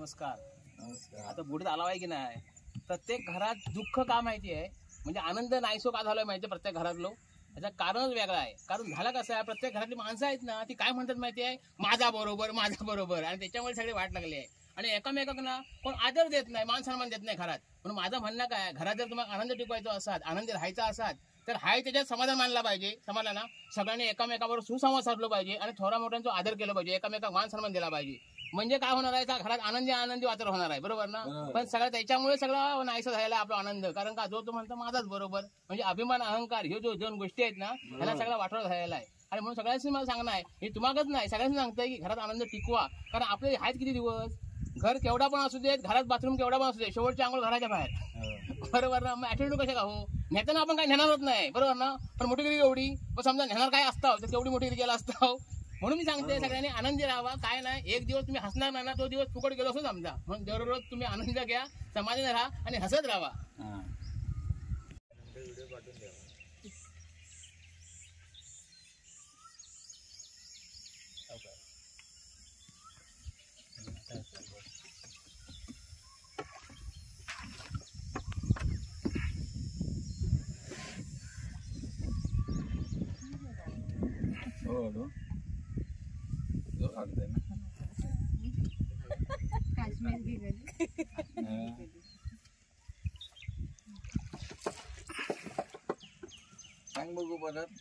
नमस्कार. आता बुडीत आला आहे की नाही, प्रत्येक घरात दुःख का माहिती आहे, म्हणजे आनंद नाहीसो का झाला माहिती आहे प्रत्येक घरातलो. त्याचं कारणच वेगळं आहे. कारण झालं कसं आहे, प्रत्येक घरातली माणसं आहेत ना, ती काय म्हणतात माहिती आहे, माझा बरोबर माझा बरोबर, आणि त्याच्यामुळे सगळे वाट लागले आहे. आणि एकामेकांना कोण आदर देत नाही, मान सन्मान देत नाही घरात. म्हणून माझं म्हणणं काय, घरात जर तुम्हाला आनंद टिकवायचा असाल, आनंदी राहायचा असाल, तर हाय त्याच्यात समाधान मानला पाहिजे. समाधान सगळ्यांनी एकामेकाबरोबर सुसंवाद साधलो पाहिजे आणि थोरा मोठ्यांचा आदर केला पाहिजे, एकामेका मान सन्मान दिला पाहिजे. म्हणजे काय होणार आहे, घरात आनंदी वातावरण होणार आहे. बरोबर ना? पण सगळं त्याच्यामुळे सगळं नाहीसं झालेला आपला आनंद. कारण का जो तो म्हणतो माझाच बरोबर, म्हणजे अभिमान अहंकार हे जो दोन गोष्टी आहेत ना, ह्याला सगळा वाटोळा झालेला आहे. आणि म्हणून सगळ्यांनी मला सांगणं आहे, हे तुम्हालाच नाही सगळ्यांनी सांगतंय की घरात आनंद टिकवा. कारण आपले आहेत किती दिवस, घर केवढा पण असू देत, घरात बाथरूम केवढा पण असू दे, शेवटची आंघोळ घराच्या बाहेर. बरोबर ना? मग ऍटिट्यूड कशा का हो, नेत्यांना आपण काही नेणार होत नाही. बरोबर ना? पण मोठीगिरी एवढी, पण समजा नेणार काय असतं तर तेवढी मोठीगिरी केला असतं. म्हणून मी सांगते सगळ्यांनी आनंदी राहावा. काय नाही, एक दिवस तुम्ही हसणार नाही ना, तो दिवस फुकट गेलो असं समजा. म्हणून दररोज तुम्ही आनंद घ्या, समाधानी राहा आणि हसत राहा. सांग बघू परत.